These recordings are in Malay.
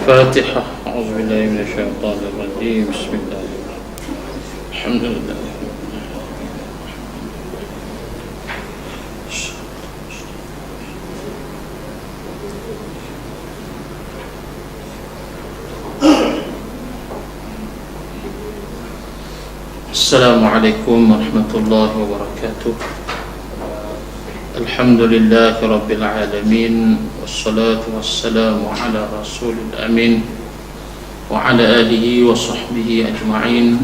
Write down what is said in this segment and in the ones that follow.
الفاتحة. أعوذ بالله من الشيطان الرجيم. بسم الله الرحمن الرحيم. الحمد لله. Assalamualaikum warahmatullahi wabarakatuh. Alhamdulillahi rabbil alamin. Wassalatu wassalamu ala rasulil amin wa ala alihi wa sahbihi ajma'in.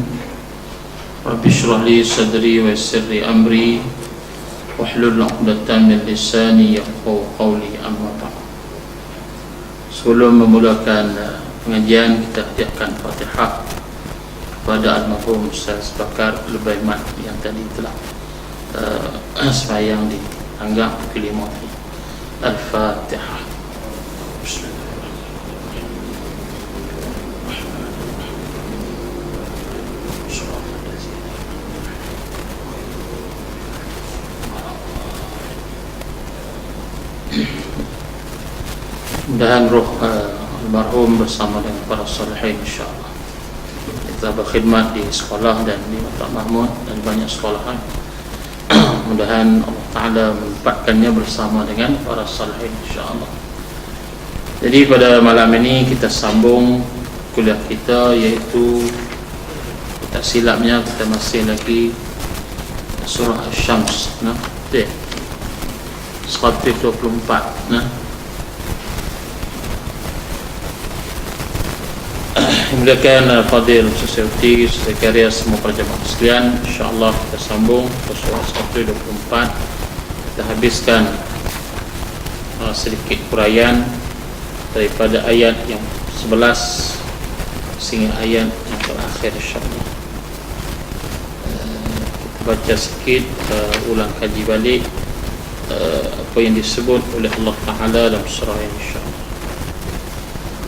Rabbi shrah li sadri wa yassir li amri wahlul 'uqdatam min lisani yafqahu qawli. Amma ba'd. Sebelum memulakan pengajian, kita hadiahkan Fatihah kepada almarhum Ustaz Bakar Lubaiman yang tadi telah sembahyang di tangga Kilimoti. Al-Fatihah. Mudah-mudahan roh almarhum bersama dengan para salihin insyaallah. Kita berkhidmat di sekolah dan di Mata Mahmud dan banyak sekolahan. Mudah-mudahan Allah Ta'ala menempatkannya bersama dengan para salihin insyaAllah. Jadi pada malam ini kita sambung kuliah kita, iaitu tak silapnya kita masih lagi surah Asy-Syams, 124. Kemudian Fadil Sosialiti, Sekretariat, semua para jemaah sekalian, insyaAllah kita sambung ke surah 124. Kita habiskan sedikit huraian daripada ayat yang 11 sehingga ayat yang terakhir insyaAllah. Kita baca sikit, ulang kaji balik apa yang disebut oleh Allah Ta'ala dalam surah ini insyaAllah.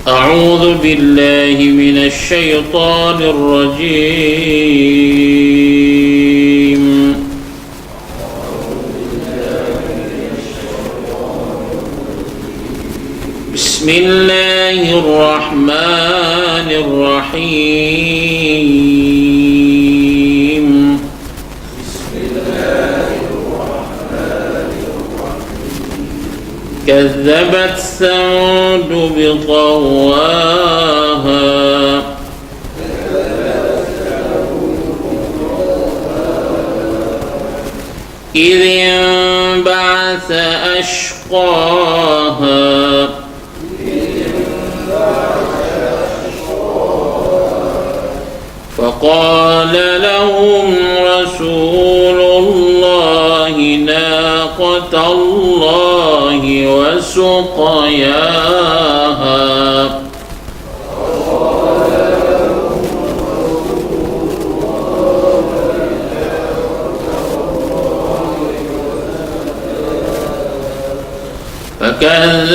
أعوذ بالله من الشيطان الرجيم. بسم الله الرحمن الرحيم. كذبت ثمود بطغواها إذ انبعث أشقاها فقال لهم رسول الله ناقة الله وسقياها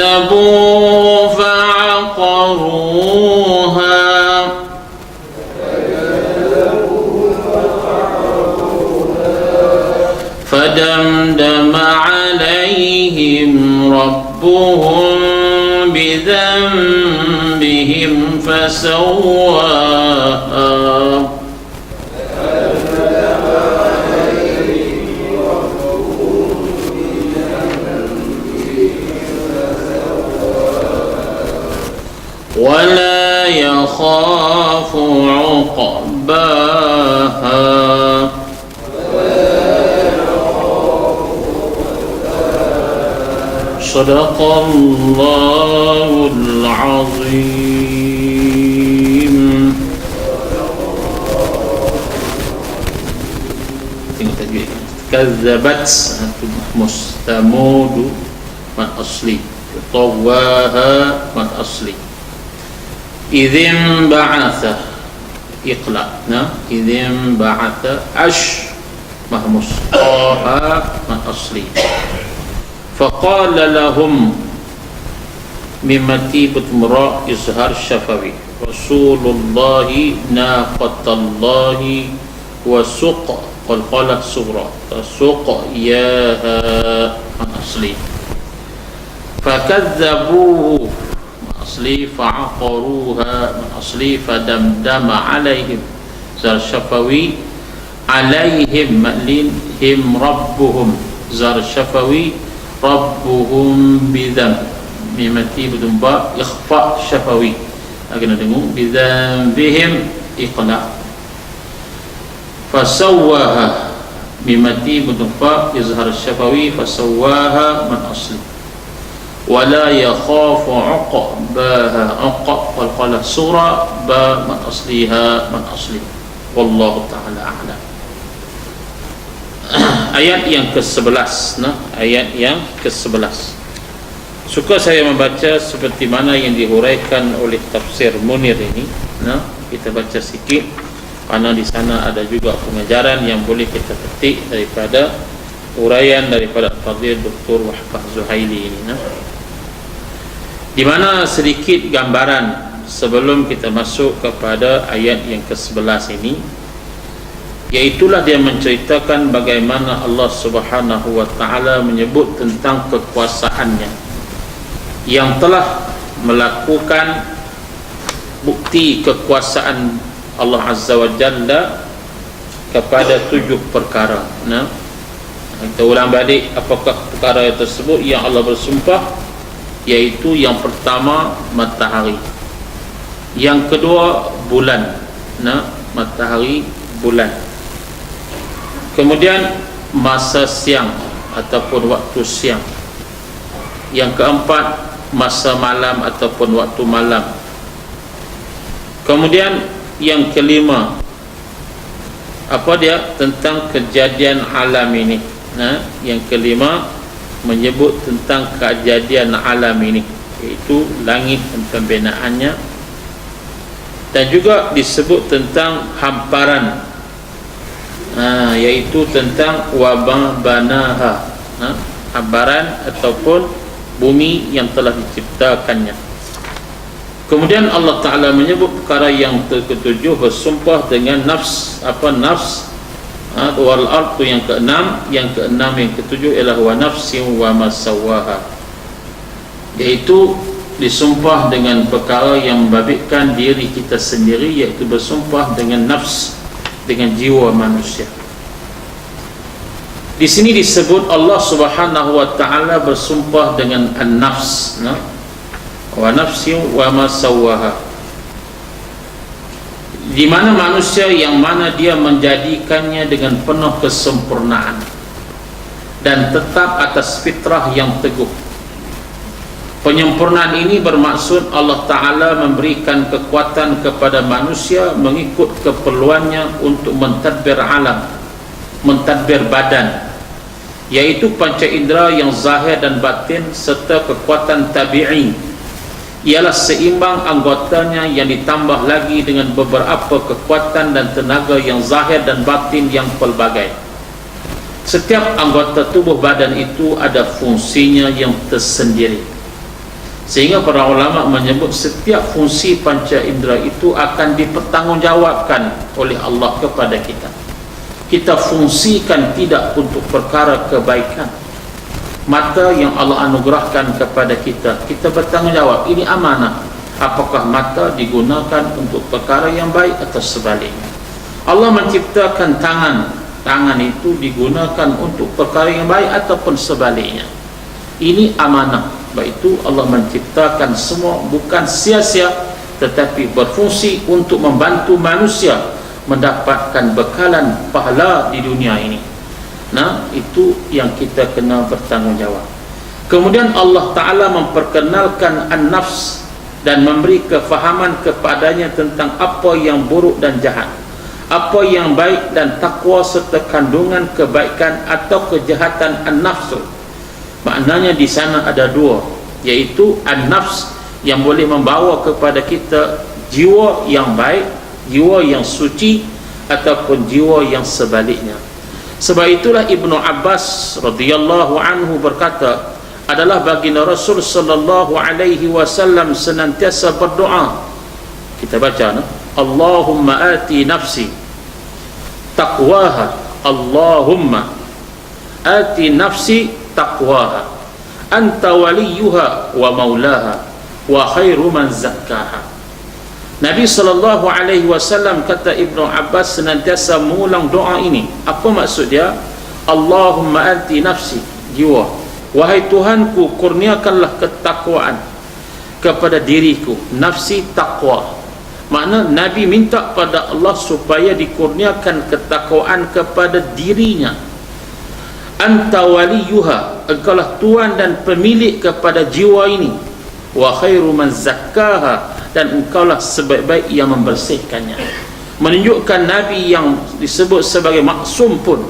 فكذبوه فعقروها فدمدم عليهم ربهم بذنبهم فسواها ولا يخاف عقباها. صدق الله العظيم. Tengok tajwid. Kazzabat mustamud mad asli, tawaha mad asli. Idzin ba'atha iqla, idzin ba'atha ash mahmus taha mad asli. فقال لهم ممتي بتمراء إظهار شفوي رسول الله ناقة الله وسق قلقلة صغرى سقياها من أصلي فكذبوه asli fa'aqaruha min asli fadamdama alaihim zar syafawi alaihim maklin him rabbuhum zar syafawi rabbuhum bidam mimati bidumba ikhfa syafawi kena dengung bidambihim iqla fasawwaha mimati bidumba izhar syafawi fasawwaha man asli wala yakhafu uqbaha uqab wal qala surah ba man asliha man asli wallahu ta'ala a'lam. Ayat yang ke-11 ayat yang ke-11 suka saya membaca seperti mana yang dihuraikan oleh tafsir Munir ini. Kita baca sikit karena di sana ada juga pengajaran yang boleh kita petik daripada uraian daripada Fadil Dr. Wahbah Zuhaili ini. Di mana sedikit gambaran sebelum kita masuk kepada ayat yang ke-11 ini, iaitulah dia menceritakan bagaimana Allah Subhanahu wa taala menyebut tentang kekuasaannya yang telah melakukan bukti kekuasaan Allah Azza wa Jalla kepada 7 perkara. Kita ulang balik apakah perkara tersebut yang Allah bersumpah, iaitu yang pertama matahari, yang kedua bulan, matahari bulan, kemudian masa siang ataupun waktu siang, yang keempat masa malam ataupun waktu malam, kemudian yang kelima apa dia tentang kejadian alam ini. Yang kelima menyebut tentang kejadian alam ini, iaitu langit dan pembinaannya, dan juga disebut tentang hamparan, iaitu tentang wabah banaha, hamparan ataupun bumi yang telah diciptakannya. Kemudian Allah Ta'ala menyebut perkara yang ke-7 bersumpah dengan nafs, nafs wal ardu yang ke-6, yang ke-7 ialah wa nafsin wa masawaha, iaitu disumpah dengan perkara yang membabitkan diri kita sendiri, iaitu bersumpah dengan nafs, dengan jiwa manusia. Di sini disebut Allah Subhanahu wa taala bersumpah dengan an-nafs, wa nafsin wa masawaha, di mana manusia yang mana dia menjadikannya dengan penuh kesempurnaan dan tetap atas fitrah yang teguh. Penyempurnaan ini bermaksud Allah Ta'ala memberikan kekuatan kepada manusia mengikut keperluannya untuk mentadbir alam, mentadbir badan, yaitu panca indera yang zahir dan batin, serta kekuatan tabi'i ialah seimbang anggotanya yang ditambah lagi dengan beberapa kekuatan dan tenaga yang zahir dan batin yang pelbagai. Setiap anggota tubuh badan itu ada fungsinya yang tersendiri, sehingga para ulama menyebut setiap fungsi panca indera itu akan dipertanggungjawabkan oleh Allah kepada kita. Kita fungsikan tidak untuk perkara kebaikan. Mata yang Allah anugerahkan kepada kita, kita bertanggungjawab, ini amanah. Apakah mata digunakan untuk perkara yang baik atau sebaliknya? Allah menciptakan tangan itu digunakan untuk perkara yang baik ataupun sebaliknya. Ini amanah. Baik itu Allah menciptakan semua bukan sia-sia, tetapi berfungsi untuk membantu manusia mendapatkan bekalan pahala di dunia ini. Itu yang kita kena bertanggungjawab. Kemudian Allah Ta'ala memperkenalkan an-nafs dan memberi kefahaman kepadanya tentang apa yang buruk dan jahat, apa yang baik dan takwa, serta kandungan kebaikan atau kejahatan an-nafsu. Maknanya di sana ada dua, yaitu an-nafs yang boleh membawa kepada kita jiwa yang baik, jiwa yang suci, ataupun jiwa yang sebaliknya. Sebab itulah Ibnu Abbas radhiyallahu anhu berkata, adalah baginda Rasul sallallahu alaihi wasallam senantiasa berdoa. Kita baca, Allahumma ati nafsi taqwaha, Allahumma ati nafsi taqwaha, anta waliyuha wa maulaha, wa khairu man zakkaha. Nabi SAW kata Ibnu Abbas senantiasa mengulang doa ini. Apa maksud dia? Allahumma ati nafsi, jiwa, wahai Tuhanku, kurniakanlah ketakwaan kepada diriku. Nafsi, takwa. Makna Nabi minta pada Allah supaya dikurniakan ketakwaan kepada dirinya. Anta waliyuha, engkaulah tuan dan pemilik kepada jiwa ini. Wa khairu man zakkaha, dan engkaulah sebaik-baik yang membersihkannya. Menunjukkan Nabi yang disebut sebagai maksum pun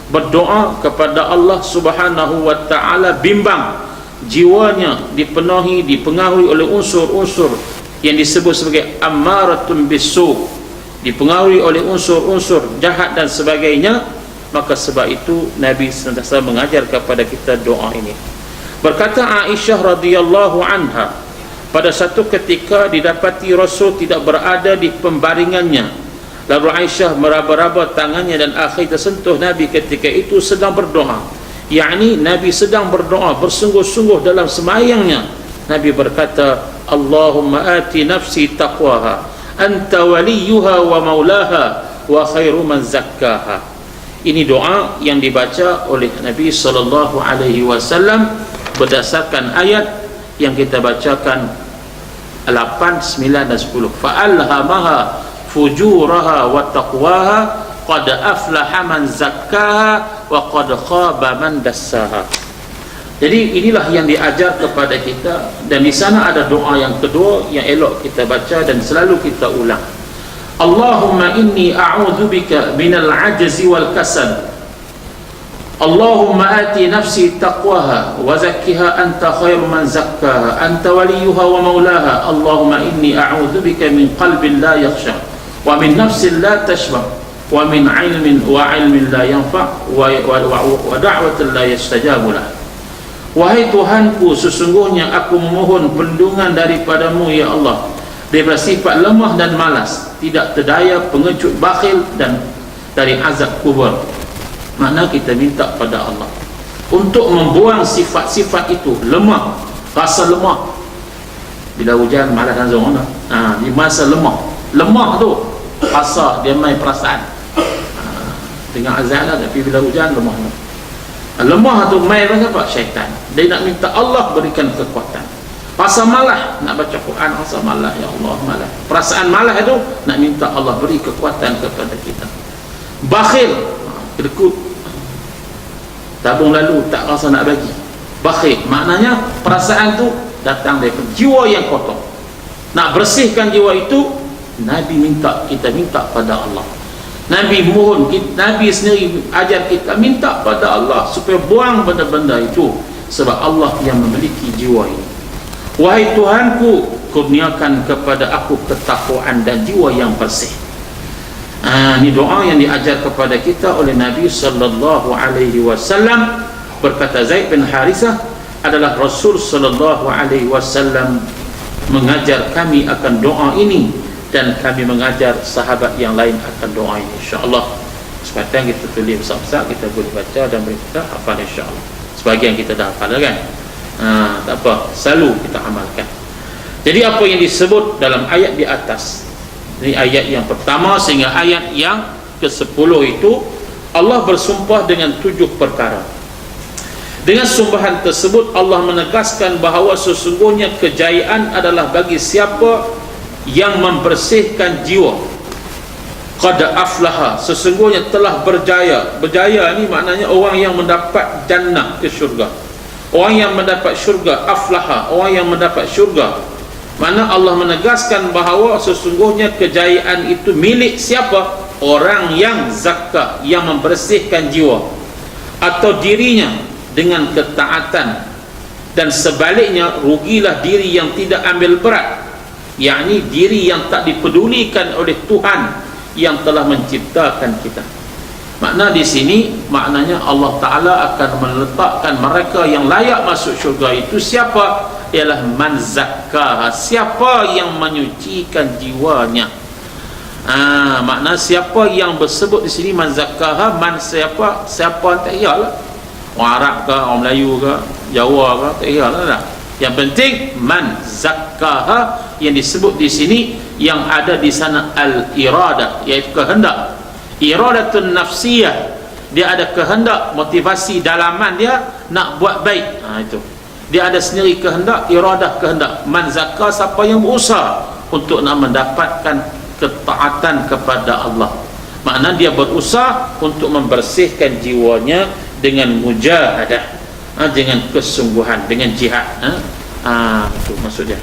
berdoa kepada Allah Subhanahu wa ta'ala, bimbang jiwanya dipengaruhi oleh unsur-unsur yang disebut sebagai ammaratun bisu, dipengaruhi oleh unsur-unsur jahat dan sebagainya. Maka sebab itu Nabi sentiasa mengajar kepada kita doa ini. Berkata Aisyah radhiyallahu anha, pada satu ketika didapati Rasul tidak berada di pembaringannya. Lalu Aisyah meraba-raba tangannya dan akhir tersentuh Nabi ketika itu sedang berdoa. Yakni Nabi sedang berdoa bersungguh-sungguh dalam semayangnya. Nabi berkata, Allahumma ati nafsi taqwaha, anta waliyuha wa maulaha, wa khairu man zakkaha. Ini doa yang dibaca oleh Nabi SAW berdasarkan ayat yang kita bacakan 8, 9 dan 10. Fa'alhamaha fujuraha wa taqwaha, qad aflaha man zakkaha wa qad khaba man dassaha. Jadi inilah yang diajar kepada kita, dan di sana ada doa yang kedua yang elok kita baca dan selalu kita ulang. Allahumma inni a'udzubika minal ajzi wal kasal. Allahumma ati nafsi taqwaha wa zakkiha anta khairu man zakkaha anta waliyuha wa maulaha. Allahumma inni a'udzubika min qalbin la yakhsha wa min nafsin la tashba wa min ilmin la yanfa wa da'watin la yastajabu lah. Wahai Tuhanku, sesungguhnya aku memohon perlindungan daripadamu ya Allah daripada sifat lemah dan malas, tidak terdaya, pengecut, bakhil, dan dari azab kubur. Makna kita minta pada Allah untuk membuang sifat-sifat itu, lemah, rasa lemah. Bila hujan malas dan zona, di masa lemah tu rasa dia main perasaan, dengan azab lah. Tapi bila hujan lemah tu main apa? Syaitan. Dia nak minta Allah berikan kekuatan. Rasa malah nak baca Quran, rasa malah, ya Allah malah. Perasaan malah itu nak minta Allah beri kekuatan kepada kita. Bakhil, kedekut, tabung lalu tak rasa nak bagi. Bakhil maknanya perasaan tu datang dari jiwa yang kotor. Nak bersihkan jiwa itu, kita minta pada Allah. Nabi mohon, Nabi sendiri ajar kita minta pada Allah supaya buang benda-benda itu, sebab Allah yang memiliki jiwa ini. Wahai Tuhanku, kurniakan kepada aku ketakwaan dan jiwa yang bersih. Ini doa yang diajar kepada kita oleh Nabi sallallahu alaihi wasallam. Berkata Zaid bin Harithah, adalah Rasul sallallahu alaihi wasallam mengajar kami akan doa ini, dan kami mengajar sahabat yang lain akan doa ini. InsyaAllah sepanjang kita tulis besar-besar, kita boleh baca dan boleh kita hafal insyaAllah. Sebagian kita dah hafal kan, tak apa, selalu kita amalkan. Jadi apa yang disebut dalam ayat di atas, ini ayat yang pertama sehingga ayat yang ke-10 itu, Allah bersumpah dengan 7 perkara. Dengan sumbahan tersebut Allah menegaskan bahawa sesungguhnya kejayaan adalah bagi siapa yang membersihkan jiwa. Qad aflaha, sesungguhnya telah berjaya. Berjaya ni maknanya orang yang mendapat jannah, ke syurga. Orang yang mendapat syurga, aflaha, orang yang mendapat syurga. Mana Allah menegaskan bahawa sesungguhnya kejayaan itu milik siapa? Orang yang zakah, yang membersihkan jiwa atau dirinya dengan ketaatan. Dan sebaliknya, rugilah diri yang tidak ambil berat, yakni diri yang tak dipedulikan oleh Tuhan yang telah menciptakan kita. Makna di sini, maknanya Allah Ta'ala akan meletakkan mereka yang layak masuk syurga itu siapa? Ialah man zakkaha, siapa yang menyucikan jiwanya. Makna siapa yang bersebut di sini man zakkaha, man siapa tak iyalah, orang Arab ke, orang Melayu ke, Jawa ke, tak iyalah dah. Yang penting man zakkaha, zakkaha, yang disebut di sini yang ada di sana al-iradah, iaitu kehendak. Iradatun nafsiyah, dia ada kehendak, motivasi dalaman dia nak buat baik. Itu dia ada sendiri kehendak, iradah, kehendak. Man zakka, siapa yang berusaha untuk nak mendapatkan ketaatan kepada Allah, makna dia berusaha untuk membersihkan jiwanya dengan mujahadah, dengan kesungguhan, dengan jihad. Itu maksudnya.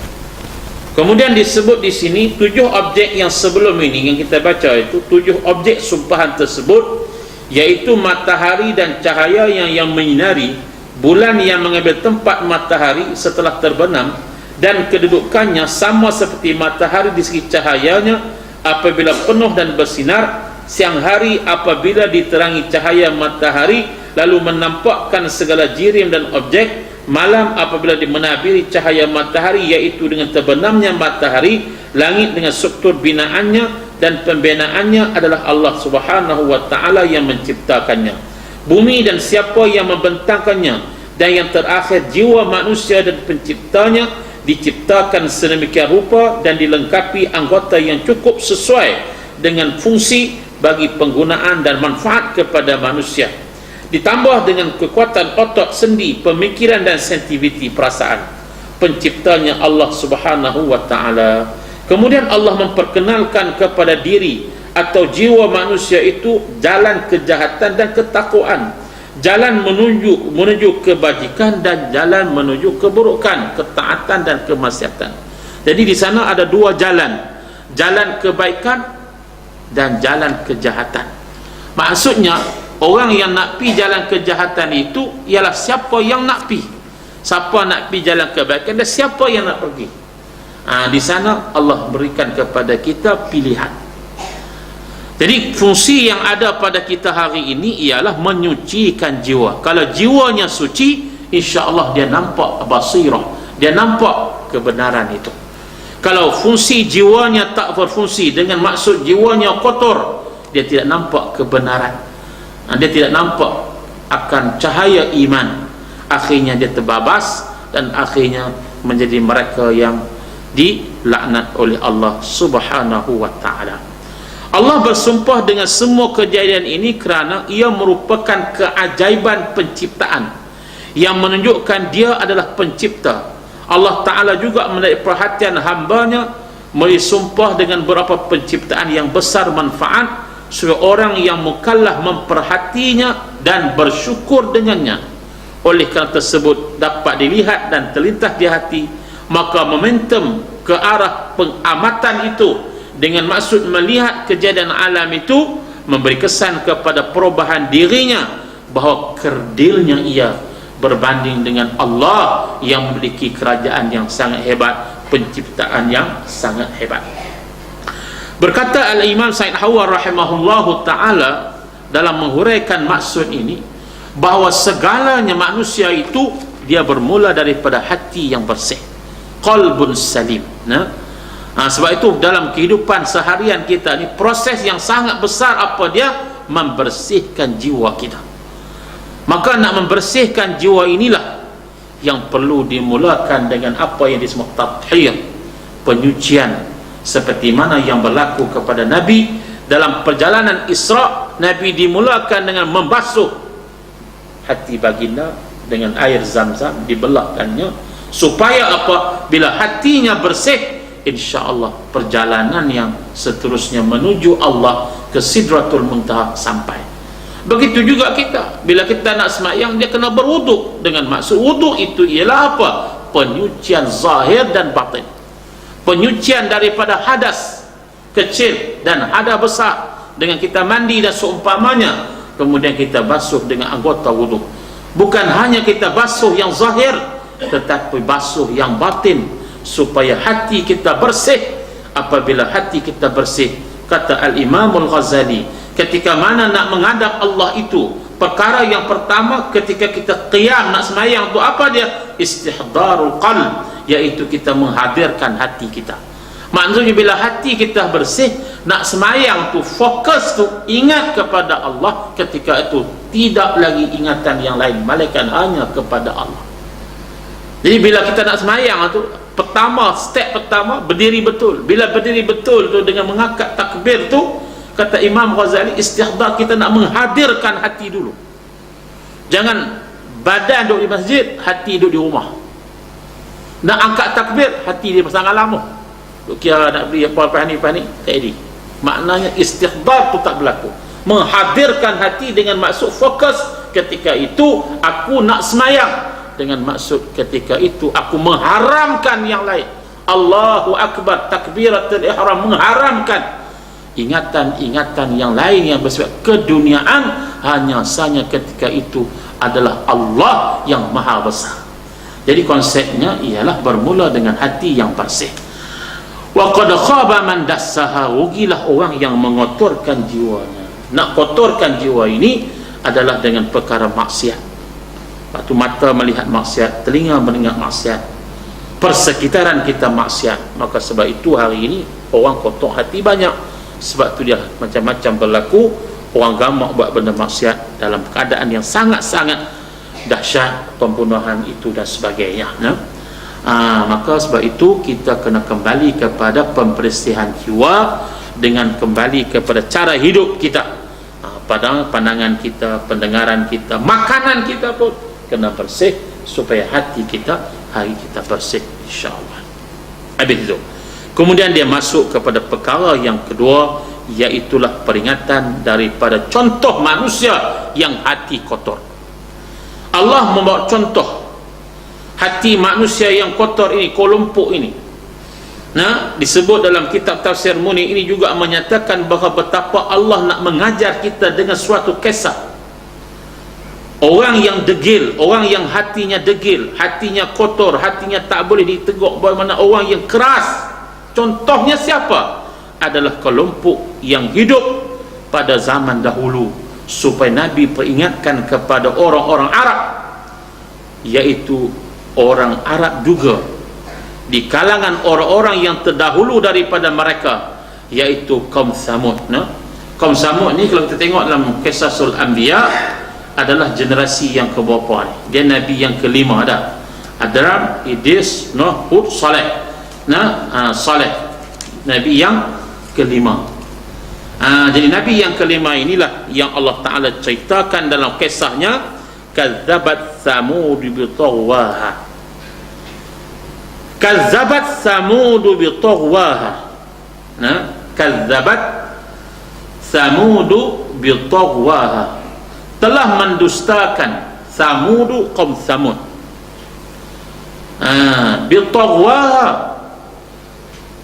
Kemudian disebut di sini 7 objek yang sebelum ini yang kita baca, itu 7 objek sumpahan tersebut, yaitu matahari dan cahaya yang menyinari, bulan yang mengambil tempat matahari setelah terbenam, dan kedudukannya sama seperti matahari di segi cahayanya apabila penuh dan bersinar, siang hari apabila diterangi cahaya matahari lalu menampakkan segala jirim dan objek, malam apabila dimenabiri cahaya matahari yaitu dengan terbenamnya matahari, langit dengan struktur binaannya dan pembinaannya adalah Allah Subhanahu wa ta'ala yang menciptakannya, bumi dan siapa yang membentangkannya, dan yang terakhir jiwa manusia dan penciptanya diciptakan sedemikian rupa dan dilengkapi anggota yang cukup sesuai dengan fungsi bagi penggunaan dan manfaat kepada manusia, ditambah dengan kekuatan otot, sendi, pemikiran dan sensitiviti perasaan penciptanya Allah Subhanahu wa ta'ala. Kemudian Allah memperkenalkan kepada diri atau jiwa manusia itu jalan kejahatan dan ketakwaan, jalan menuju kebajikan dan jalan menuju keburukan, ketaatan dan kemaksiatan. Jadi di sana ada 2 jalan, jalan kebaikan dan jalan kejahatan. Maksudnya orang yang nak pi jalan kejahatan itu ialah siapa yang nak pi, siapa nak pi jalan kebaikan dan siapa yang nak pergi. Di sana Allah berikan kepada kita pilihan. Jadi fungsi yang ada pada kita hari ini ialah menyucikan jiwa. Kalau jiwanya suci, insya-Allah dia nampak basirah, dia nampak kebenaran itu. Kalau fungsi jiwanya tak berfungsi, dengan maksud jiwanya kotor, dia tidak nampak kebenaran, dia tidak nampak akan cahaya iman. Akhirnya dia terbabas dan akhirnya menjadi mereka yang dilaknat oleh Allah Subhanahu wa ta'ala. Allah bersumpah dengan semua kejadian ini kerana ia merupakan keajaiban penciptaan yang menunjukkan dia adalah pencipta. Allah Ta'ala juga menarik perhatian hambanya melalui sumpah dengan beberapa penciptaan yang besar manfaat supaya orang yang mukallaf memperhatinya dan bersyukur dengannya. Oleh kerana tersebut dapat dilihat dan terlintas di hati, maka momentum ke arah pengamatan itu dengan maksud melihat kejadian alam itu memberi kesan kepada perubahan dirinya bahawa kerdilnya ia berbanding dengan Allah yang memiliki kerajaan yang sangat hebat, penciptaan yang sangat hebat. Berkata Al-Imam Said Hawar rahimahullahu ta'ala dalam menghuraikan maksud ini, bahawa segalanya manusia itu dia bermula daripada hati yang bersih, qalbun salim. Sebab itu dalam kehidupan seharian kita ni, proses yang sangat besar apa dia? Membersihkan jiwa kita. Maka nak membersihkan jiwa inilah yang perlu dimulakan dengan apa yang disebut tathhir, penyucian, seperti mana yang berlaku kepada Nabi dalam perjalanan Isra. Nabi dimulakan dengan membasuh hati baginda dengan air Zam-Zam, dibelahkannya supaya apa? Bila hatinya bersih, insya-Allah perjalanan yang seterusnya menuju Allah ke Sidratul Muntaha sampai. Begitu juga kita, bila kita nak sembahyang, dia kena berwuduk. Dengan maksud wuduk itu ialah apa? Penyucian zahir dan batin, penyucian daripada hadas kecil dan hadas besar dengan kita mandi dan seumpamanya, kemudian kita basuh dengan anggota wuduk. Bukan hanya kita basuh yang zahir, tetapi basuh yang batin supaya hati kita bersih. Apabila hati kita bersih, kata Al-Imam Al-Ghazali, ketika mana nak menghadap Allah itu, perkara yang pertama ketika kita qiyam nak sembahyang tu apa dia? Istihdarul qalb, iaitu kita menghadirkan hati kita. Maksudnya bila hati kita bersih, nak sembahyang tu fokus tu ingat kepada Allah, ketika itu tidak lagi ingatan yang lain, malaikat hanya kepada Allah. Jadi bila kita nak semayang tu, step pertama berdiri betul. Bila berdiri betul tu dengan mengangkat takbir tu, kata Imam Ghazali, istihdar kita nak menghadirkan hati dulu. Jangan badan duduk di masjid, hati duduk di rumah. Nak angkat takbir, hati dia pasang alam tu. Duk kira nak beri apa ni, tak jadi. Maknanya istihdar tu tak berlaku. Menghadirkan hati dengan maksud fokus, ketika itu aku nak semayang. Dengan maksud ketika itu aku mengharamkan yang lain. Allahu Akbar, takbiratul ihram, mengharamkan ingatan-ingatan yang lain yang bersifat keduniaan. Hanya saja ketika itu adalah Allah yang maha besar. Jadi konsepnya ialah bermula dengan hati yang bersih. Wa qad khaba man dassaha, rugilah orang yang mengotorkan jiwanya. Nak kotorkan jiwa ini adalah dengan perkara maksiat. Waktu mata melihat maksiat, telinga mendengar maksiat, persekitaran kita maksiat. Maka sebab itu hari ini orang kotor hati banyak. Sebab itu dia macam-macam berlaku. Orang gamak buat benda maksiat dalam keadaan yang sangat-sangat dahsyat, pembunuhan itu dan sebagainya. Maka sebab itu kita kena kembali kepada pembersihan jiwa dengan kembali kepada cara hidup kita, pandangan kita, pendengaran kita, makanan kita pun kena bersih supaya hati kita hari kita bersih, insya-Allah. Habis itu kemudian dia masuk kepada perkara yang kedua, iaitulah peringatan daripada contoh manusia yang hati kotor. Allah membawa contoh hati manusia yang kotor ini, kelompok ini. Disebut dalam kitab tafsir Muni ini juga menyatakan bahawa betapa Allah nak mengajar kita dengan suatu kisah. Orang yang degil, orang yang hatinya degil, hatinya kotor, hatinya tak boleh ditegur, bagaimana orang yang keras. Contohnya siapa? Adalah kelompok yang hidup pada zaman dahulu, supaya Nabi peringatkan kepada orang-orang Arab, iaitu orang Arab juga di kalangan orang-orang yang terdahulu daripada mereka, iaitu kaum Samud. Kaum Samud ni kalau kita tengok dalam Qisasul Anbiya adalah generasi yang keberapa ni? Dia Nabi yang kelima dah. Adram, Idris, Nuh, Hud, Saleh. Saleh Nabi yang kelima. Jadi Nabi yang kelima inilah yang Allah Ta'ala ceritakan dalam kisahnya, kazzabat Samud bi taghwaha. Kazzabat Samud bi taghwaha. Kazzabat Samud bi taghwaha, telah mendustakan Samud, kaum Samud. Bi taghwaha,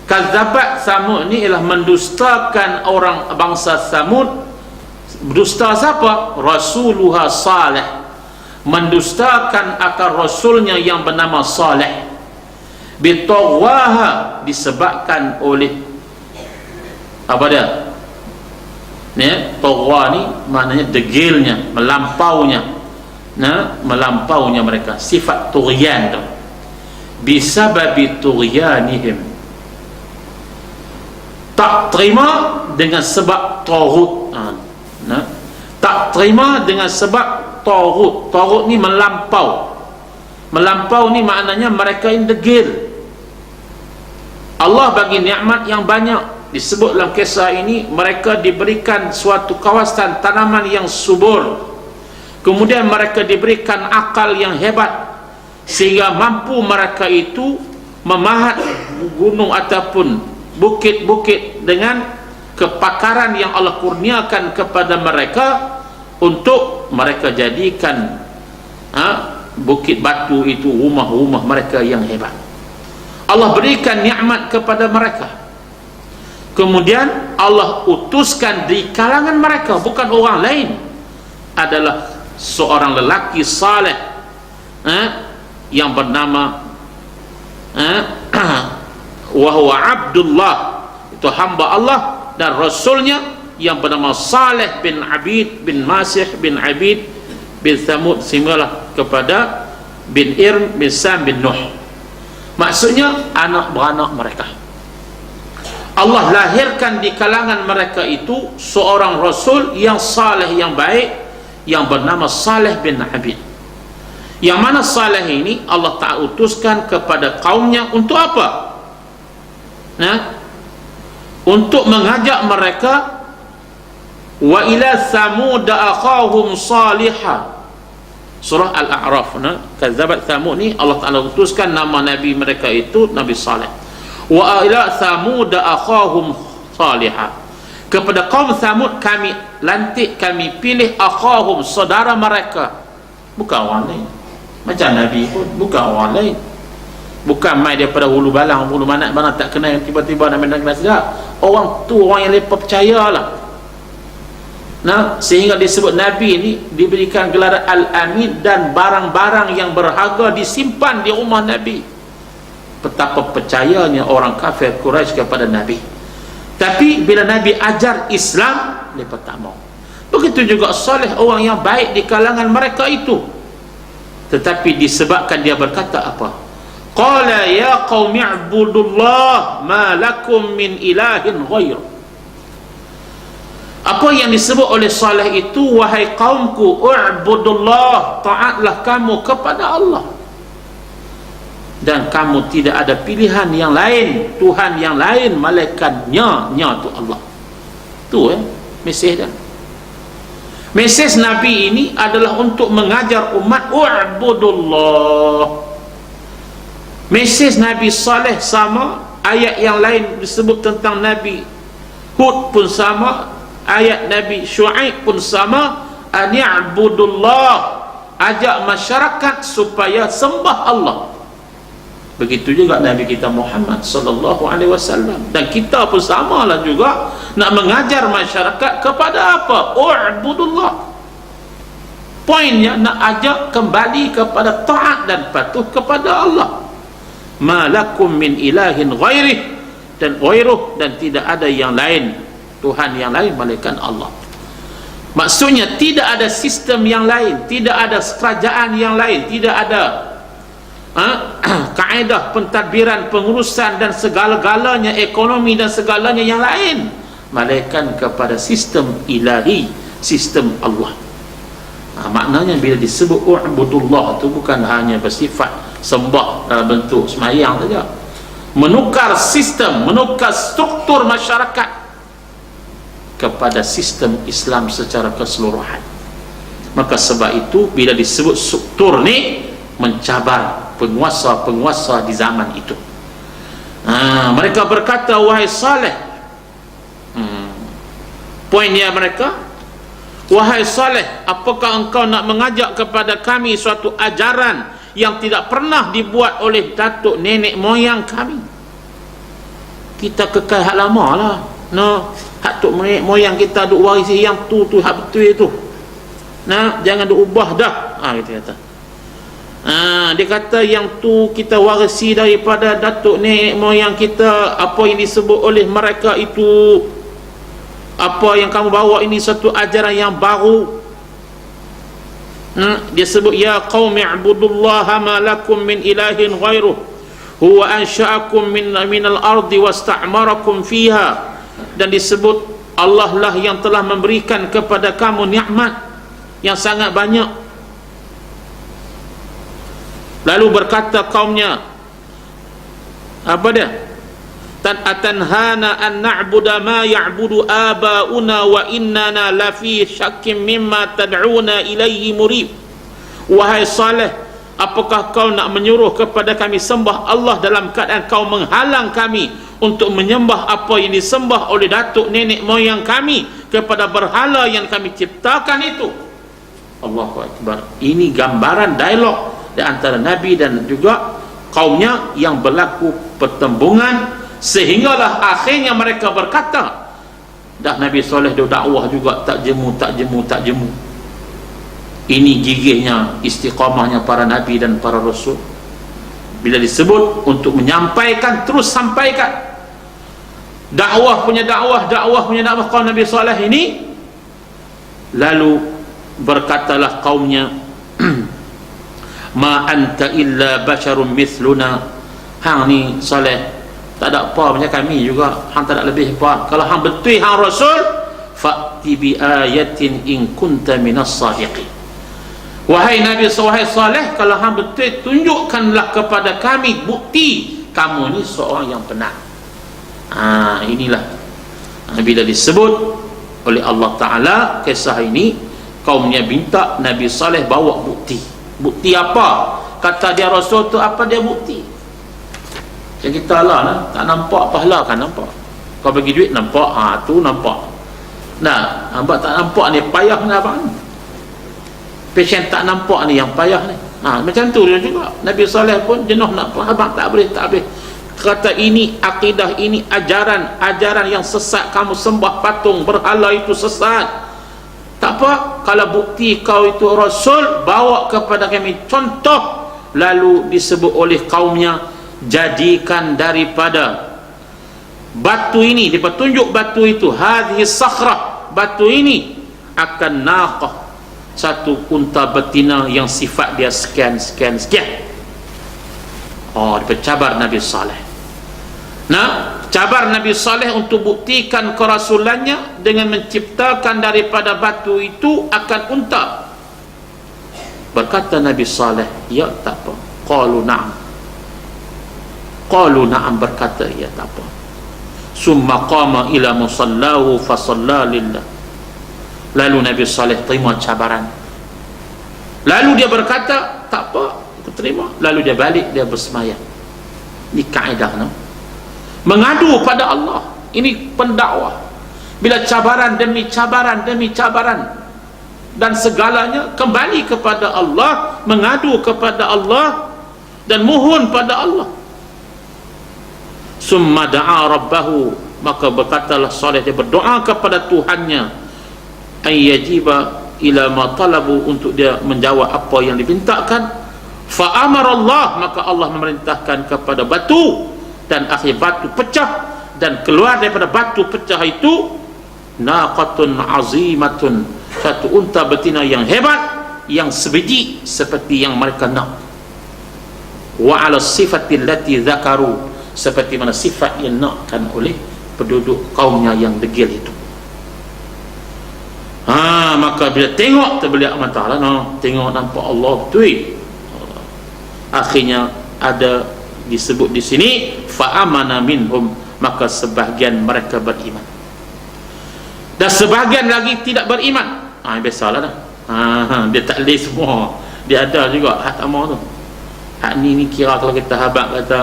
kazzabat Samud ni ialah mendustakan orang bangsa Samud. Dusta siapa? Rasuluha Saleh, mendustakan akan rasulnya yang bernama Saleh. Bitaghwaha, disebabkan oleh apa dia? Taghwa ni maknanya degilnya, melampaunya, melampaunya mereka, sifat tughyan tu. Bisababi tughyanihim, tak terima dengan sebab taghut. Tak terima dengan sebab taghut. Taghut ni melampau. Melampau ni maknanya mereka yang degil. Allah bagi nikmat yang banyak. Disebut dalam kisah ini, mereka diberikan suatu kawasan tanaman yang subur, kemudian mereka diberikan akal yang hebat, sehingga mampu mereka itu memahat gunung ataupun bukit-bukit dengan kepakaran yang Allah kurniakan kepada mereka, untuk mereka jadikan bukit batu itu rumah-rumah mereka yang hebat. Allah berikan nikmat kepada mereka. Kemudian Allah utuskan di kalangan mereka, bukan orang lain, adalah seorang lelaki saleh yang bernama wahwa Abdullah, itu hamba Allah dan rasulnya, yang bernama Saleh bin Abid bin Masih bin Abid bin Thamud, sehinggalah kepada bin Irm bin Sam bin Nuh. Maksudnya anak beranak mereka. Allah lahirkan di kalangan mereka itu seorang rasul yang saleh, yang baik, yang bernama Saleh bin Abid, Yang mana Saleh ini Allah Ta'ala utuskan kepada kaumnya untuk apa? Untuk mengajak mereka. Wa ila Thamud akhahum salihah, surah Al-A'raf. Kadzabat Thamud ni Allah Ta'ala utuskan nama Nabi mereka itu Nabi Saleh. Wa ila Thamud akhahum salihah, kepada kaum Thamud kami lantik, kami pilih akhahum, saudara mereka, bukan orang lain. Macam Nabi pun bukan orang lain, bukan mai daripada hulu balang hulu manak mana tak kenal, tiba-tiba nak kenal sedap. Orang tu orang yang lepas percayalah. Sehingga disebut Nabi ini diberikan gelar Al-Amin, dan barang-barang yang berharga disimpan di rumah Nabi. Betapa percayanya orang kafir Quraisy kepada Nabi. Tapi bila Nabi ajar Islam, mereka tak mau. Begitu juga Saleh, orang yang baik di kalangan mereka itu. Tetapi disebabkan dia berkata apa? Qala ya qaumi i'budullah ma lakum min ilahin ghair. Apa yang disebut oleh Saleh itu, wahai kaumku, u'budullah, taatlah kamu kepada Allah, dan kamu tidak ada pilihan yang lain, Tuhan yang lain malaikatnya tu Allah. Tu mesej dia. Mesej Nabi ini adalah untuk mengajar umat u'budullah. Mesej Nabi Saleh sama, ayat yang lain disebut tentang Nabi Hud pun sama, ayat Nabi Syuaib pun sama, ani'budullah, ajak masyarakat supaya sembah Allah. Begitu juga Nabi kita Muhammad sallallahu alaihi wasallam, dan kita pun samalah juga nak mengajar masyarakat kepada apa? U'budullah. Poinnya nak ajak kembali kepada taat dan patuh kepada Allah. Ma lakum min ilahin ghairih, dan ghairuh, dan tidak ada yang lain, Tuhan yang lain melainkan Allah. Maksudnya tidak ada sistem yang lain, tidak ada kerajaan yang lain, tidak ada kaedah pentadbiran, pengurusan dan segala-galanya, ekonomi dan segalanya yang lain, melainkan kepada sistem ilahi, sistem Allah. Maknanya bila disebut u'budullah itu bukan hanya bersifat sembah dalam bentuk semayang saja, menukar sistem, menukar struktur masyarakat kepada sistem Islam secara keseluruhan. Maka sebab itu bila disebut struktur ni, mencabar penguasa-penguasa di zaman itu. Mereka berkata, wahai Saleh, poinnya mereka, wahai Saleh, apakah engkau nak mengajak kepada kami suatu ajaran yang tidak pernah dibuat oleh datuk nenek moyang kami? Kita kekal hak lama lah. Hak tok moyang kita duk warisi yang tu hak betul itu. Jangan duk ubah dah. Kita kata. Dia kata yang tu kita warisi daripada datuk nenek moyang kita. Apa yang disebut oleh mereka itu, apa yang kamu bawa ini satu ajaran yang baru. Dia sebut ya qaumi i'budullaha ma lakum min ilahin ghairuh huwa ansha'akum minal ardi wasta'marakum fiha. Dan disebut Allah lah yang telah memberikan kepada kamu nikmat yang sangat banyak. Lalu berkata kaumnya, apa dia? Atanhana an na'budu ma ya'budu aba'una wa innana lafi syakkim mimma tad'una ilaihi murib. Wahai Saleh, apakah kau nak menyuruh kepada kami sembah Allah dalam keadaan kau menghalang kami untuk menyembah apa yang disembah oleh datuk nenek moyang kami kepada berhala yang kami ciptakan itu? Allahu Akbar. Ini gambaran dialog di antara Nabi dan juga kaumnya yang berlaku pertembungan, sehinggalah akhirnya mereka berkata, dah Nabi Saleh dia dakwah juga tak jemu. Ini gigihnya, istiqamahnya para Nabi dan para Rasul. Bila disebut untuk menyampaikan, terus sampaikan. Dakwah punya dakwah kaum Nabi Saleh ini. Lalu berkatalah kaumnya, ma anta illa basharun mithluna. Hang ni Saleh tak ada apa macam kami juga, hang tak ada lebih apa. Kalau hang betul hang Rasul, fa'ti bi ayatin in kunta minas sadiqin. wahai Nabi, wahai Saleh, kalau hang betul, tunjukkanlah kepada kami bukti kamu ni seorang yang benar. Inilah bila disebut oleh Allah Ta'ala kisah ini, kaumnya minta Nabi Saleh bawa bukti. Bukti apa? Kata dia Rasul tu, apa dia bukti? Macam kita lah, tak nampak pahala kan nampak. Kau bagi duit nampak, tu nampak. Nah, hamba tak nampak ni, payah ni abang. Pasien tak nampak ni yang payah ni. Macam tu dia juga. Nabi Saleh pun jenuh nak abang, tak boleh. Kata ini akidah, ini ajaran yang sesat. Kamu sembah patung berhala itu sesat. Tak apa, kalau bukti kau itu Rasul, bawa kepada kami contoh. Lalu disebut oleh kaumnya, jadikan daripada batu ini, dia tunjuk batu itu, hadhihi sakhrah, batu ini akan naqah, satu unta betina yang sifat dia sekian. Dicabar Nabi Saleh. Cabar Nabi Saleh untuk buktikan kerasulannya dengan menciptakan daripada batu itu akan unta. Berkata Nabi Saleh, ya tak apa. Qalu na'am, berkata ya tak apa. Summa qama ila musallahu fa shalla lillah. Lalu Nabi Saleh terima cabaran. Lalu dia berkata, tak apa, aku terima. Lalu dia balik, dia bersemayam. Ini kaedah, mengadu pada Allah. Ini pendakwah. Bila cabaran demi cabaran dan segalanya kembali kepada Allah, mengadu kepada Allah dan mohon pada Allah. Summa da'a rabbahu, maka berkatalah Saleh, dia berdoa kepada Tuhannya, ayyajiba ila ma talabu, untuk dia menjawab apa yang dimintakan. Fa amara Allah, maka Allah memerintahkan kepada batu, dan akhir batu pecah, dan keluar daripada batu pecah itu naqatun azimatun, satu unta betina yang hebat, yang sebiji seperti yang mereka nak. Wa ala sifati allati dzakaru, seperti mana sifat yang nakkan oleh penduduk kaumnya yang degil itu. Maka bila tengok terbeliak mata lah, tengok nampak Allah betul. Akhirnya ada disebut di sini fa amana minhum, maka sebahagian mereka beriman dan sebahagian lagi tidak beriman. Biasalah dah. Dia tak boleh semua, dia ada juga hak tak mau tu. Hak ni kira kalau kita habaq kata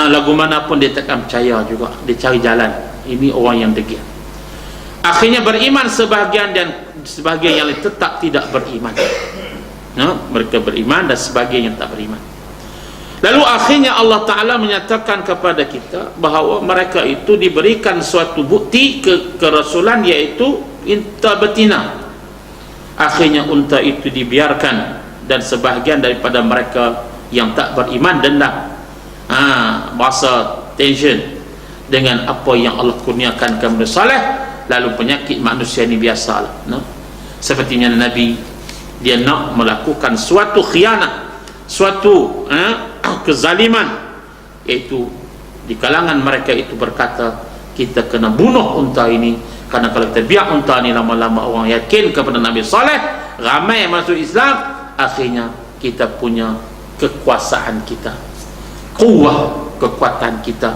lagu mana pun dia takkan percaya juga, dia cari jalan. Ini orang yang degil. Akhirnya beriman sebahagian, dan sebahagian yang lain tetap tidak beriman. Mereka beriman dan sebahagian yang tak beriman. Lalu akhirnya Allah Ta'ala menyatakan kepada kita bahawa mereka itu diberikan suatu bukti kerasulan, iaitu unta betina. Akhirnya unta itu dibiarkan, dan sebahagian daripada mereka yang tak beriman dendam, merasa tension dengan apa yang Allah kurniakan kepada Saleh. Lalu penyakit manusia ini biasalah, sepertinya Nabi, dia nak melakukan suatu khianat, suatu kezaliman, iaitu di kalangan mereka itu berkata, kita kena bunuh unta ini, karena kalau kita biar unta ini lama-lama orang yakin kepada Nabi Saleh, ramai masuk Islam, akhirnya kita punya kekuasaan kita, kekuatan kita,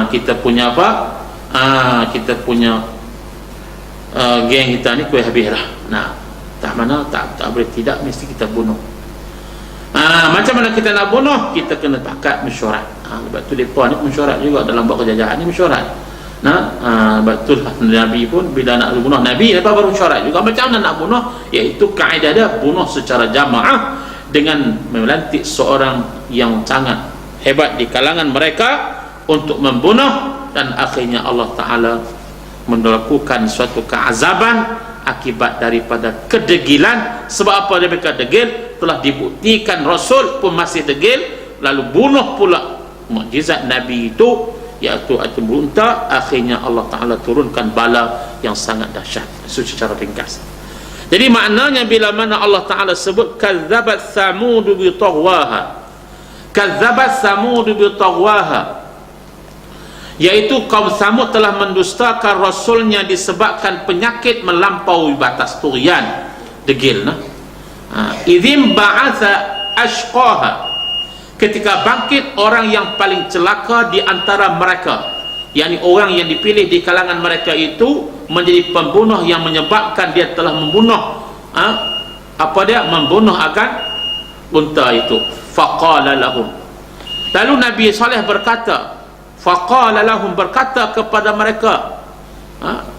kita punya apa, kita punya geng kita ni kuih habis lah. Tak boleh tidak, mesti kita bunuh. Macam mana kita nak bunuh? Kita kena takat mesyuarat. Sebab tu mereka ni mesyuarat juga dalam buat kejajahan ni, mesyuarat. Betul lah, Nabi pun bila nak bunuh Nabi, mereka baru mesyuarat juga macam mana nak bunuh, iaitu kaedah dia bunuh secara jamaah dengan melantik seorang yang sangat hebat di kalangan mereka untuk membunuh. Dan akhirnya Allah Ta'ala melakukan suatu keazaban akibat daripada kedegilan. Sebab apa dia mereka degil? Telah dibuktikan Rasul pun masih degil, lalu bunuh pula mukjizat Nabi itu, iaitu unta. Akhirnya Allah Ta'ala turunkan bala yang sangat dahsyat. Itu secara ringkas. Jadi maknanya bila mana Allah Ta'ala sebut kazzabat Thamud bi taghwaha, kazzabat Thamud bi taghwaha, iaitu kaum Thamud telah mendustakan Rasulnya disebabkan penyakit melampaui batas turian. degil nah. Idzim ba'atha ashqaha, ketika bangkit orang yang paling celaka di antara mereka, yakni orang yang dipilih di kalangan mereka itu menjadi pembunuh yang menyebabkan dia telah membunuh membunuh akan unta itu. Faqala lahum, lalu Nabi Saleh berkata, faqala lahum, berkata kepada mereka,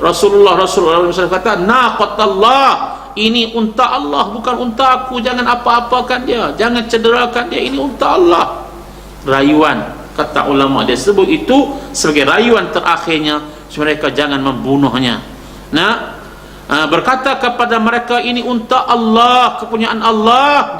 Rasulullah kata, naqatallah, ini unta Allah, bukan unta aku, jangan apa-apakan dia, jangan cederakan dia, ini unta Allah. Rayuan, kata ulama, dia sebut itu sebagai rayuan terakhirnya, mereka jangan membunuhnya. Berkata kepada mereka, ini unta Allah, kepunyaan Allah,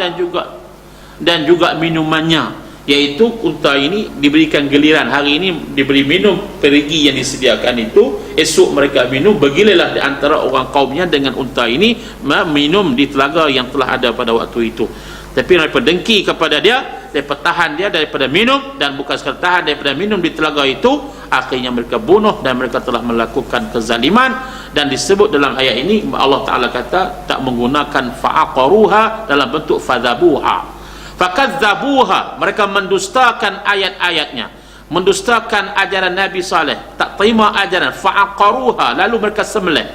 dan juga minumannya, yaitu unta ini diberikan giliran, hari ini diberi minum perigi yang disediakan itu, esok mereka minum, bergililah di antara orang kaumnya dengan unta ini minum di telaga yang telah ada pada waktu itu. Tapi mereka dengki kepada dia, mereka tahan dia daripada minum, dan bukan sekadar tahan daripada minum di telaga itu, akhirnya mereka bunuh dan mereka telah melakukan kezaliman. Dan disebut dalam ayat ini Allah Ta'ala kata tak menggunakan fa'aqaruha dalam bentuk fadhabuha, fakadzabuha, mereka mendustakan ayat-ayatnya, mendustakan ajaran Nabi Saleh, tak terima ajaran. Fa'aqaruha, lalu mereka sembelih.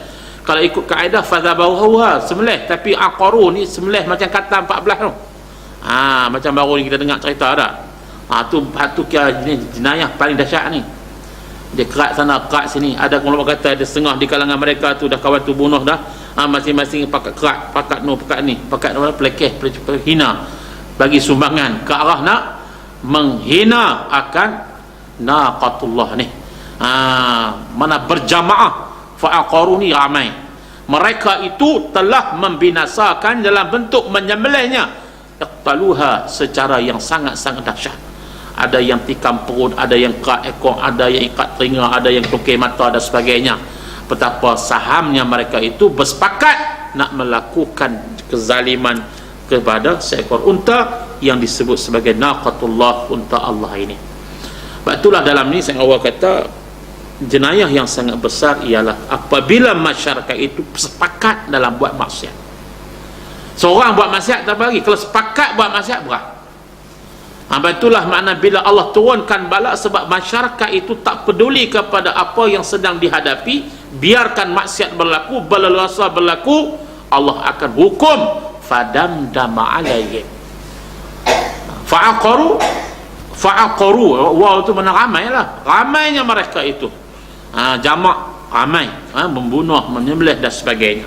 Kalau ikut kaedah fadzabuha sembelih, tapi aqaru ni sembelih macam kata 14 tu. Macam baru ni kita dengar cerita dah. Tu kira jenayah paling dahsyat ni. Dia kerat sana, kerat sini. Ada ulama kata ada setengah di kalangan mereka tu dah kawan tu bunuh dah. Masing-masing pakat kerat, pakat ni, pakat pelekeh, hina, bagi sumbangan ke arah nak menghina akan naqatullah ni. Mana berjamaah, fa'aqaru ni ramai, mereka itu telah membinasakan dalam bentuk menyembelihnya, iqtaluha, secara yang sangat-sangat dahsyat. Ada yang tikam perut, ada yang ikat ekor, ada yang ikat telinga, ada yang tukar mata dan sebagainya. Betapa sahamnya mereka itu bersepakat nak melakukan kezaliman kepada seekor unta yang disebut sebagai naqatullah, unta Allah ini. Sebab itulah dalam ni saya awal kata jenayah yang sangat besar ialah apabila masyarakat itu sepakat dalam buat maksiat. Seorang buat maksiat tak bagi, kalau sepakat buat maksiat berat. Itulah makna bila Allah turunkan bala, sebab masyarakat itu tak peduli kepada apa yang sedang dihadapi, biarkan maksiat berlaku, berleluasa berlaku, Allah akan hukum. Fadamdama alaihim, fa'aqaru, wow, itu mana ramai lah, ramainya mereka itu, jamak ramai, membunuh, menyembelih dan sebagainya.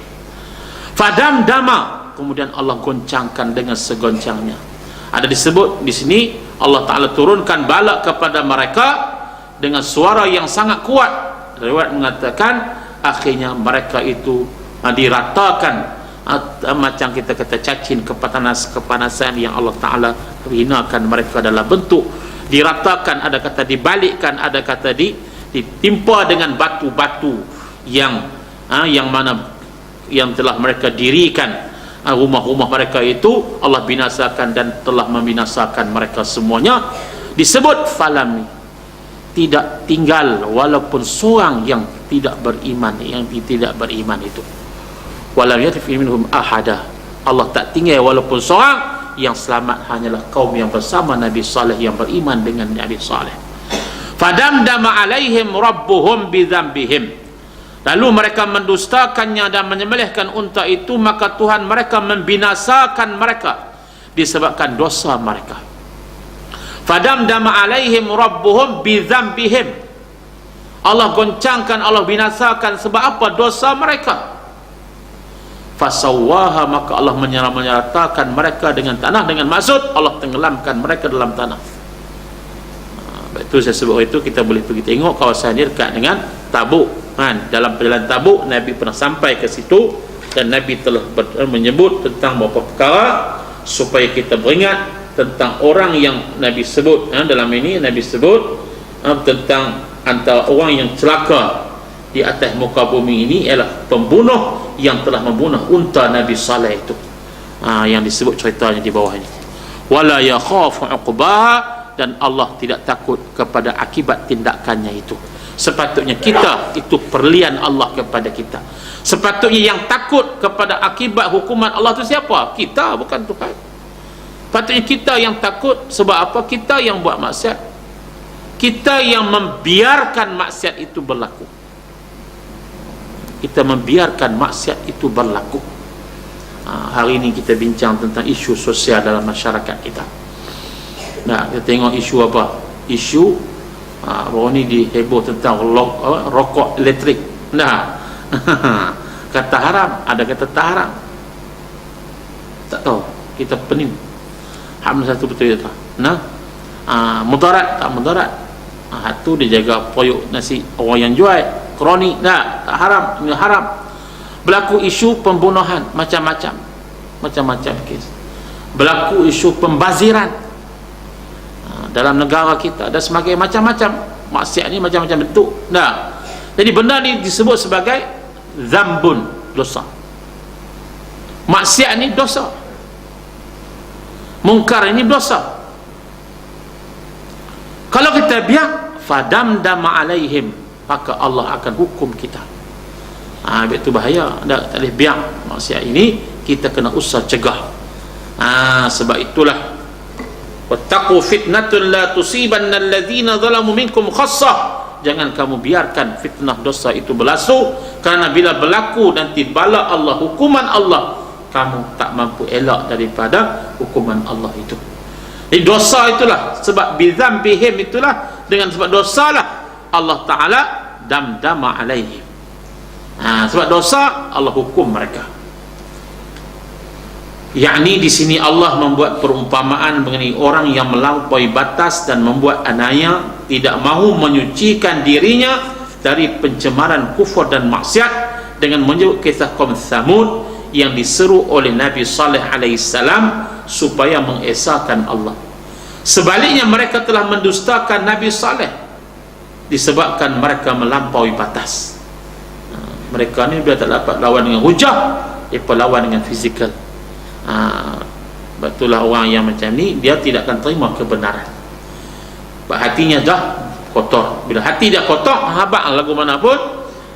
Fadamdama, kemudian Allah goncangkan dengan segoncangnya. Ada disebut di sini Allah Ta'ala turunkan bala kepada mereka dengan suara yang sangat kuat. Riwayat mengatakan akhirnya mereka itu diratakan, macam kita kata cacing, kepanasan yang Allah Ta'ala hinakan mereka dalam bentuk diratakan, ada kata dibalikkan, ada kata ditimpa dengan batu-batu yang mana yang telah mereka dirikan. Rumah-rumah mereka itu Allah binasakan dan telah membinasakan mereka semuanya. Disebut falam, tidak tinggal walaupun seorang yang tidak beriman, itu. Walam yatfi minhum ahada, Allah tak tinggal walaupun seorang. Yang selamat hanyalah kaum yang bersama Nabi Saleh, yang beriman dengan Nabi Saleh. Fadamdama alaihim rabbuhum bidzambihim, lalu mereka mendustakannya dan menyembelihkan unta itu, maka Tuhan mereka membinasakan mereka disebabkan dosa mereka. Fadamdama alaihim rabbuhum bidzambihim, Allah goncangkan, Allah binasakan sebab apa? Dosa mereka. Fasawwaha, maka Allah menyeratakan mereka dengan tanah, dengan maksud Allah tenggelamkan mereka dalam tanah. Itu saya sebut itu, kita boleh pergi tengok kawasan ini dekat dengan Tabuk. Dalam perjalanan Tabuk Nabi pernah sampai ke situ, dan Nabi telah menyebut tentang beberapa perkara supaya kita beringat tentang orang yang Nabi sebut. Dalam ini Nabi sebut tentang antara orang yang celaka di atas muka bumi ini ialah pembunuh yang telah membunuh unta Nabi Saleh itu, yang disebut ceritanya di bawah ini. Wala yakhafu uqbaha, dan Allah tidak takut kepada akibat tindakannya itu. Sepatutnya kita itu perlian Allah kepada kita. Sepatutnya yang takut kepada akibat hukuman Allah itu siapa? Kita, bukan Tuhan. Patutnya kita yang takut. Sebab apa? Kita yang buat maksiat, kita yang membiarkan maksiat itu berlaku. Kita membiarkan maksiat itu berlaku. Hari ini kita bincang tentang isu sosial dalam masyarakat kita. Nah, kita tengok isu apa? Isu baru ni diheboh tentang rokok elektrik. Nah, kata haram, ada kata tak haram. Tak tahu, kita pening. Ham satu betul itu. Nah, mudarat tak mudarat. Tu dia jaga poyok nasi orang yang jual kronik. Nah, tak haram, ini haram. Berlaku isu pembunuhan, macam-macam kes. Berlaku isu pembaziran dalam negara kita dan sebagainya, macam-macam maksiat ni, macam-macam bentuk. Nah, jadi benda ni disebut sebagai zambun, dosa. Maksiat ni dosa, mungkar ini dosa. Kalau kita biar, fadamdama alaihim, maka Allah akan hukum kita. Itu bahaya. Tak boleh biar maksiat ini, kita kena usah cegah. Sebab itulah wattaqu fitnatun la tusibanna alladhina zalamu minkum khassah. Jangan kamu biarkan fitnah dosa itu berlaku, kerana bila berlaku nanti bala Allah, hukuman Allah, kamu tak mampu elak daripada hukuman Allah itu. Jadi dosa itulah sebab bidzambihim, itulah dengan sebab dosalah Allah Ta'ala damdama alaihim. Sebab dosa Allah hukum mereka. Yakni di sini Allah membuat perumpamaan mengenai orang yang melampaui batas dan membuat anaya, tidak mahu menyucikan dirinya dari pencemaran kufur dan maksiat, dengan menyebut kisah kaum Thamud yang diseru oleh Nabi Saleh alaihissalam supaya mengesahkan Allah. Sebaliknya mereka telah mendustakan Nabi Saleh disebabkan mereka melampaui batas. Mereka ni bila tak dapat lawan dengan hujah, mereka lawan dengan fizikal. Betullah orang yang macam ni, dia tidak akan terima kebenaran. Hatinya dah kotor. Bila hati dia kotor, habaq lagu mana pun,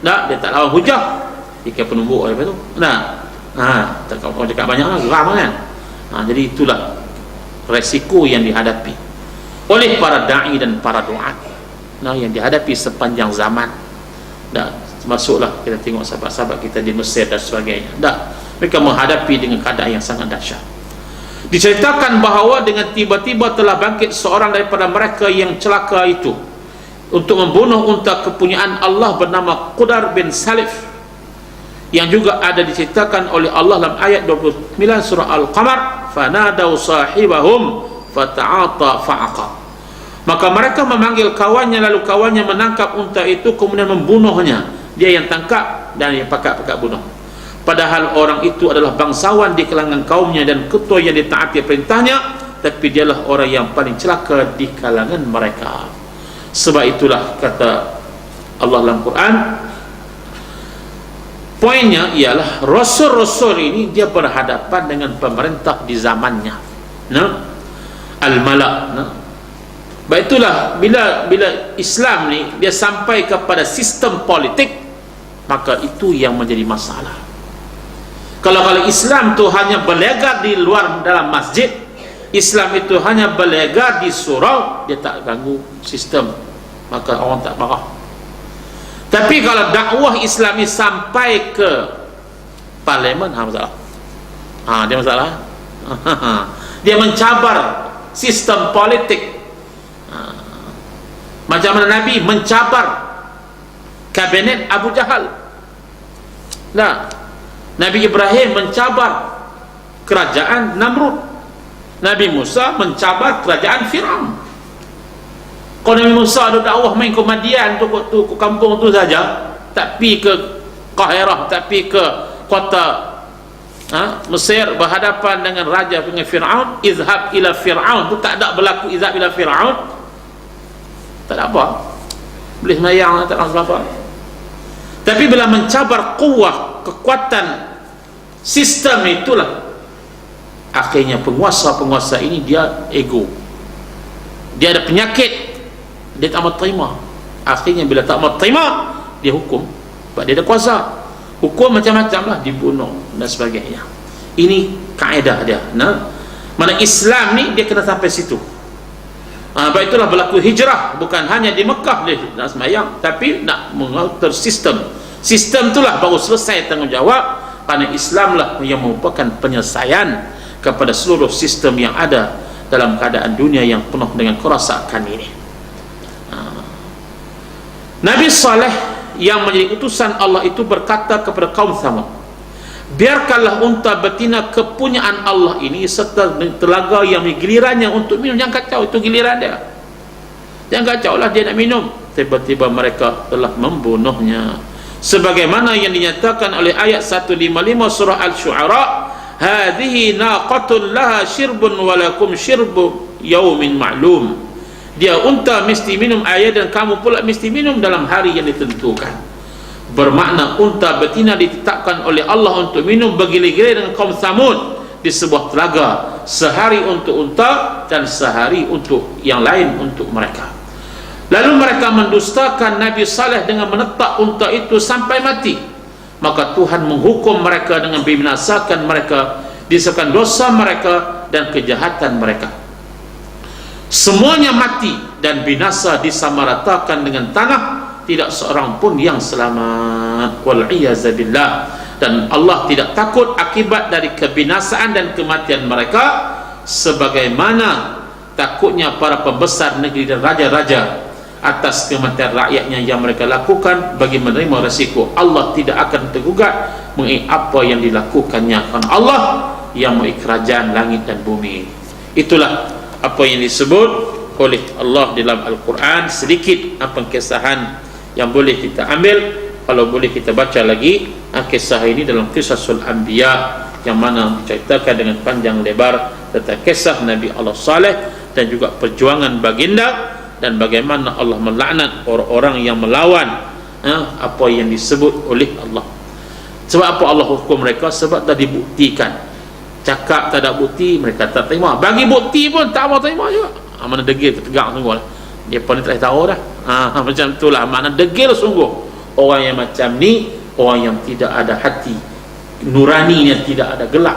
dia tak lawan hujah, dia penumbuk apa tu. Tak kau cakap banyak lah, geram kan. Jadi itulah resiko yang dihadapi oleh para da'i dan para du'at, yang dihadapi sepanjang zaman. Masuklah kita tengok sahabat-sahabat kita di Mesir dan sebagainya. Mereka menghadapi dengan keadaan yang sangat dahsyat. Diceritakan bahawa dengan tiba-tiba telah bangkit seorang daripada mereka yang celaka itu untuk membunuh unta kepunyaan Allah bernama Qudar bin Salif, yang juga ada diceritakan oleh Allah dalam ayat 29 surah Al-Qamar, fanadau sahibahum fata'ata fa'aqab. Maka mereka memanggil kawannya, lalu kawannya menangkap unta itu kemudian membunuhnya. Dia yang tangkap dan yang pakat-pakat bunuh. Padahal orang itu adalah bangsawan di kalangan kaumnya dan ketua yang ditaati perintahnya, tapi dialah orang yang paling celaka di kalangan mereka. Sebab itulah kata Allah dalam Quran, poinnya ialah rasul-rasul ini dia berhadapan dengan pemerintah di zamannya, al-malak. Baik, itulah bila Islam ni dia sampai kepada sistem politik, maka itu yang menjadi masalah. Kalau Islam tu hanya berlegar di luar dalam masjid, Islam itu hanya berlegar di surau, dia tak ganggu sistem, maka orang tak marah. Tapi kalau dakwah Islami sampai ke parlimen, masalah. Dia masalah. Dia mencabar sistem politik. Macam mana Nabi mencabar kabinet Abu Jahal. Nabi Ibrahim mencabar kerajaan Namrud. Nabi Musa mencabar kerajaan Fir'aun. Kalau Nabi Musa ada dakwah main ke Madian tu, ke kampung tu saja, tak pi ke Qahirah, tak pi ke kota Mesir berhadapan dengan raja, dengan Fir'aun. Izhab ila Fir'aun tu tak ada berlaku. Izhab ila Fir'aun tak ada apa, boleh semayang, tak ada apa. Tapi bila mencabar kuah, kekuatan sistem, itulah akhirnya penguasa-penguasa ini dia ego. dia ada penyakit, dia tak mau terima. Akhirnya bila tak mau terima, dia hukum. Sebab dia ada kuasa. Hukum macam-macam lah, dibunuh dan sebagainya. Ini kaedah dia. Mana Islam ni dia kena sampai situ. Sebab itulah berlaku hijrah. Bukan hanya di Mekah dia nak semayang, tapi nak mengatur sistem. Sistem itulah baru selesai tanggungjawab. Kerana Islam lah yang merupakan penyelesaian kepada seluruh sistem yang ada dalam keadaan dunia yang penuh dengan kerosakan ini. Nabi Saleh yang menjadi utusan Allah itu berkata kepada kaum Thamud, biarkanlah unta betina kepunyaan Allah ini serta telaga yang gilirannya untuk minum. Jangan kacau, itu giliran dia. Jangan kacau lah dia nak minum. Tiba-tiba mereka telah membunuhnya. Sebagaimana yang dinyatakan oleh ayat 155 surah Al-Syu'ara, hadhihi naqatun laha syirbun walakum syirbu yaumin ma'lum. Dia unta mesti minum air dan kamu pula mesti minum dalam hari yang ditentukan. Bermakna unta betina ditetapkan oleh Allah untuk minum bergilir-gilir dengan kaum Thamud di sebuah telaga, sehari untuk unta dan sehari untuk yang lain untuk mereka. Lalu mereka mendustakan Nabi Saleh dengan menetap unta itu sampai mati. Maka Tuhan menghukum mereka dengan membinasakan mereka disebabkan dosa mereka dan kejahatan mereka. Semuanya mati dan binasa disamaratakan dengan tanah, tidak seorang pun yang selamat. Wal'iyazabillah. Dan Allah tidak takut akibat dari kebinasaan dan kematian mereka sebagaimana takutnya para pembesar negeri dan raja-raja atas kematian rakyatnya yang mereka lakukan bagi menerima resiko. Allah tidak akan tergugat mengenai apa yang dilakukannya, karena Allah yang memiliki kerajaan langit dan bumi. Itulah apa yang disebut oleh Allah dalam Al-Quran. Sedikit apa kesahan yang boleh kita ambil. Kalau boleh kita baca lagi kisah ini dalam Qisasul Anbiya, yang mana diceritakan dengan panjang lebar tentang kisah Nabi Allah Saleh dan juga perjuangan baginda, dan bagaimana Allah melaknat orang-orang yang melawan apa yang disebut oleh Allah. Sebab apa Allah hukum mereka? Sebab dah dibuktikan. Cakap tak ada bukti, mereka tak terima. Bagi bukti pun tak mau terima juga. Mana degil tegak sungguh. Dia pun tak tahu dah. Macam itulah makna degil sungguh. Orang yang macam ni, orang yang tidak ada hati nurani, yang tidak ada gelak.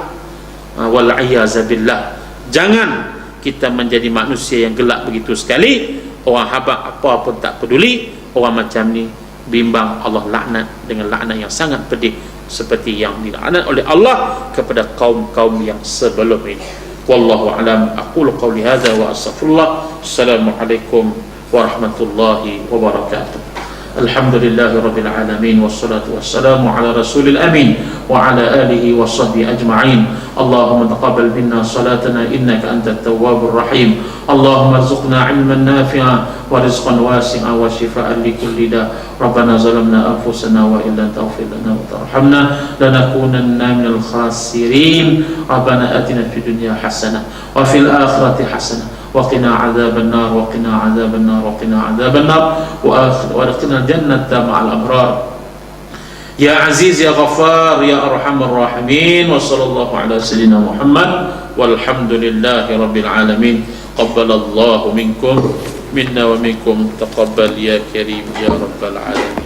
Wal'iyazabillah. Jangan kita menjadi manusia yang gelak begitu sekali. Orang habaq apa pun tak peduli. Orang macam ni bimbang Allah laknat dengan laknat yang sangat pedih, seperti yang dilaknat oleh Allah kepada kaum-kaum yang sebelum ini. Wallahu a'lam. Aqulu qawli hadza wa astaghfirullah. Assalamualaikum warahmatullahi wabarakatuh. Alhamdulillahi rabbil alamin, wassalatu wassalamu ala rasulil amin wa ala alihi wa sahbihi ajma'in. Allahumma taqabbal minna salatana innaka antat tawwabur rahim. Allahumma arzuqna ilman nafi'a wa rizqan wasi'a wa shifaa'an li kulli da. Rabbana zalamna anfusana wa illam taghfir lana wa tarhamna lanakunanna minal khasirin. Rabbana atina fid dunya hasanah wa fil akhirati hasanah وقنا عذاب النار وقنا عذاب النار وقنا عذاب النار وادخلنا الجنة مع الأبرار يا عزيز يا غفار يا أرحم الراحمين. وصلى الله على سيدنا محمد والحمد لله رب العالمين. قبل الله منكم منا ومنكم، تقبل يا كريم يا رب العالمين.